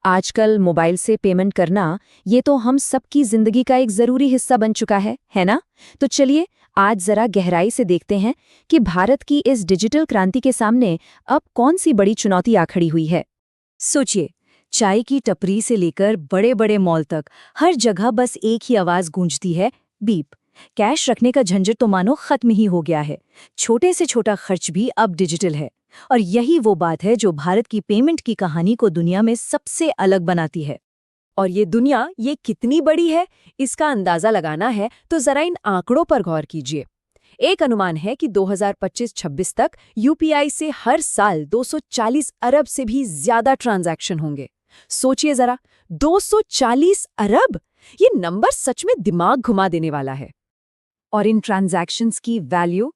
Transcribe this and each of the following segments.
आजकल मोबाइल से पेमेंट करना ये तो हम सबकी जिंदगी का एक जरूरी हिस्सा बन चुका है ना? तो चलिए आज जरा गहराई से देखते हैं कि भारत की इस डिजिटल क्रांति के सामने अब कौन सी बड़ी चुनौती आ खड़ी हुई है। सोचिए, चाय की टपरी से लेकर बड़े बड़े मॉल तक हर जगह बस एक ही आवाज गूंजती है, बीप। कैश रखने का झंझट तो मानो खत्म ही हो गया है। छोटे से छोटा खर्च भी अब डिजिटल है। और यही वो बात है जो भारत की पेमेंट की कहानी को दुनिया में सबसे अलग बनाती है। और ये दुनिया ये कितनी बड़ी है, इसका अंदाजा लगाना है तो जरा इन आंकड़ों पर गौर कीजिए। एक अनुमान है कि 2025-26 तक यूपीआई से हर साल 240 अरब से भी ज्यादा ट्रांजैक्शन होंगे। सोचिए जरा, 240 अरब! ये नंबर सच में दिमाग घुमा देने वाला है। और इन ट्रांजैक्शंस की वैल्यू,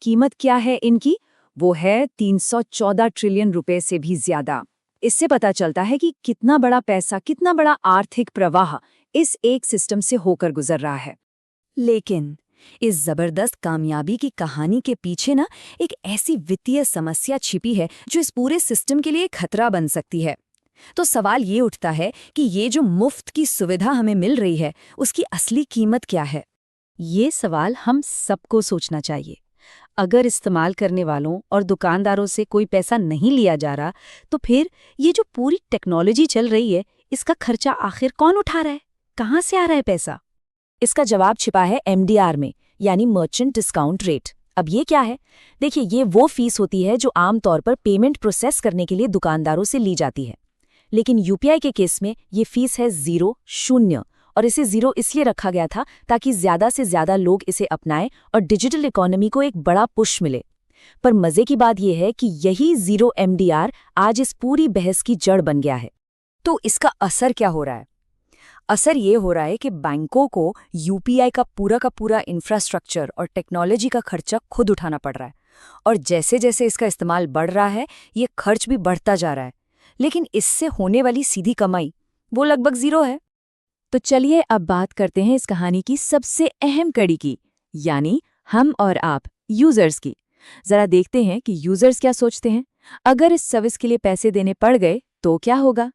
कीमत क्या है इनकी? वो है 314 ट्रिलियन रुपए से भी ज्यादा। इससे पता चलता है कि कितना बड़ा पैसा, कितना बड़ा आर्थिक प्रवाह इस एक सिस्टम से होकर गुजर रहा है। लेकिन इस जबरदस्त कामयाबी की कहानी के पीछे ना एक ऐसी वित्तीय समस्या छिपी है जो इस पूरे सिस्टम के लिए खतरा बन सकती है। तो सवाल ये उठता है कि ये जो मुफ्त की सुविधा हमें मिल रही है, उसकी असली कीमत क्या है? ये सवाल हम सबको सोचना चाहिए। अगर इस्तेमाल करने वालों और दुकानदारों से कोई पैसा नहीं लिया जा रहा, तो फिर ये जो पूरी टेक्नोलॉजी चल रही है, इसका खर्चा आखिर कौन उठा रहा है? कहाँ से आ रहा है पैसा? इसका जवाब छिपा है एमडीआर में, यानी मर्चेंट डिस्काउंट रेट। अब ये क्या है? देखिए, ये वो फीस होती है जो आमतौर पर पेमेंट प्रोसेस करने के लिए दुकानदारों से ली जाती है। लेकिन यूपीआई के केस में ये फीस है 0, 0। और इसे 0 इसलिए रखा गया था ताकि ज्यादा से ज्यादा लोग इसे अपनाएं और डिजिटल इकोनॉमी को एक बड़ा पुश मिले। पर मजे की बात यह है कि यही 0 एमडीआर आज इस पूरी बहस की जड़ बन गया है। तो इसका असर क्या हो रहा है? असर ये हो रहा है कि बैंकों को यूपीआई का पूरा इंफ्रास्ट्रक्चर और टेक्नोलॉजी का खर्चा खुद उठाना पड़ रहा है। और जैसे जैसे इसका इस्तेमाल बढ़ रहा है, ये खर्च भी बढ़ता जा रहा है। लेकिन इससे होने वाली सीधी कमाई वो लगभग 0 है। तो चलिए अब बात करते हैं इस कहानी की सबसे अहम कड़ी की, यानी हम और आप, यूजर्स की। जरा देखते हैं कि यूजर्स क्या सोचते हैं। अगर इस सर्विस के लिए पैसे देने पड़ गए तो क्या होगा?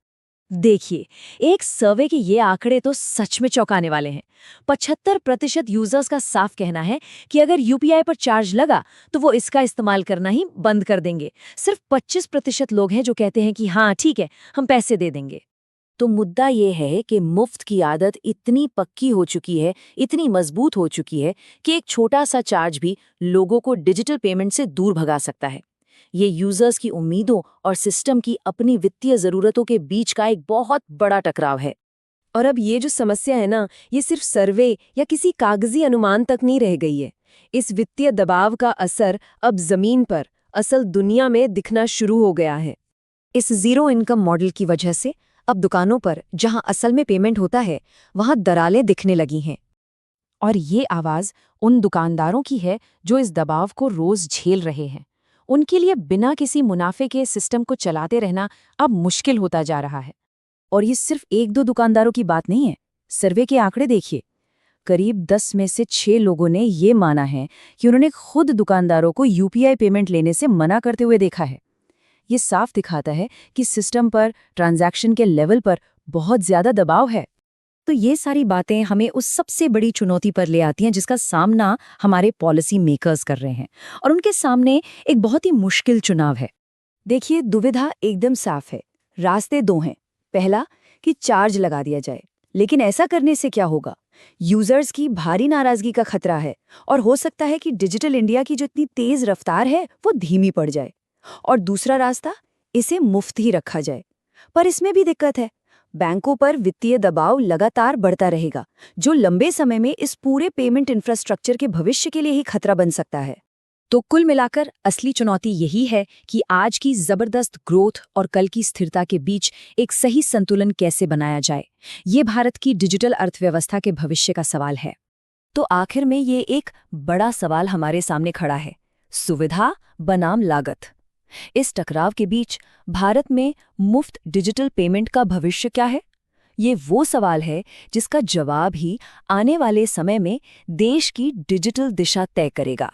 देखिए, एक सर्वे के ये आंकड़े तो सच में चौंकाने वाले हैं। 75% यूजर्स का साफ कहना है कि अगर यूपीआई पर चार्ज लगा तो वो इसका इस्तेमाल करना ही बंद कर देंगे। सिर्फ 25% लोग हैं जो कहते हैं कि हाँ ठीक है, हम पैसे दे देंगे। तो मुद्दा ये है कि मुफ्त की आदत इतनी पक्की हो चुकी है, इतनी मजबूत हो चुकी है कि एक छोटा सा चार्ज भी लोगों को डिजिटल पेमेंट से दूर भगा सकता है। ये यूजर्स की उम्मीदों और सिस्टम की अपनी वित्तीय जरूरतों के बीच का एक बहुत बड़ा टकराव है। और अब ये जो समस्या है ना, ये सिर्फ सर्वे या किसी कागजी अनुमान तक नहीं रह गई है। इस वित्तीय दबाव का असर अब जमीन पर, असल दुनिया में दिखना शुरू हो गया है। इस 0 इनकम मॉडल की वजह से अब दुकानों पर जहां असल में पेमेंट होता है, वहां दरालें दिखने लगी हैं। और ये आवाज उन दुकानदारों की है जो इस दबाव को रोज झेल रहे हैं। उनके लिए बिना किसी मुनाफे के सिस्टम को चलाते रहना अब मुश्किल होता जा रहा है। और ये सिर्फ 1-2 दुकानदारों की बात नहीं है। सर्वे के आंकड़े देखिए, करीब 10 में से 6 लोगों ने ये माना है कि उन्होंने खुद दुकानदारों को यूपीआई पेमेंट लेने से मना करते हुए देखा है। ये साफ दिखाता है कि सिस्टम पर, ट्रांजैक्शन के लेवल पर बहुत ज्यादा दबाव है। तो ये सारी बातें हमें उस सबसे बड़ी चुनौती पर ले आती हैं जिसका सामना हमारे पॉलिसी मेकर्स कर रहे हैं। और उनके सामने एक बहुत ही मुश्किल चुनाव है। देखिए, दुविधा एकदम साफ है। रास्ते 2 हैं। पहला कि चार्ज लगा दिया जाए, लेकिन ऐसा करने से क्या होगा? यूजर्स की भारी नाराजगी का खतरा है और हो सकता है कि डिजिटल इंडिया की जो इतनी तेज रफ्तार है वो धीमी पड़ जाए। और दूसरा रास्ता, इसे मुफ्त ही रखा जाए। पर इसमें भी दिक्कत है। बैंकों पर वित्तीय दबाव लगातार बढ़ता रहेगा, जो लंबे समय में इस पूरे पेमेंट इंफ्रास्ट्रक्चर के भविष्य के लिए ही खतरा बन सकता है। तो कुल मिलाकर असली चुनौती यही है कि आज की जबरदस्त ग्रोथ और कल की स्थिरता के बीच एक सही संतुलन कैसे बनाया जाए। ये भारत की डिजिटल अर्थव्यवस्था के भविष्य का सवाल है। तो आखिर में ये एक बड़ा सवाल हमारे सामने खड़ा है, सुविधा बनाम लागत। इस टकराव के बीच भारत में मुफ्त डिजिटल पेमेंट का भविष्य क्या है? ये वो सवाल है जिसका जवाब ही आने वाले समय में देश की डिजिटल दिशा तय करेगा।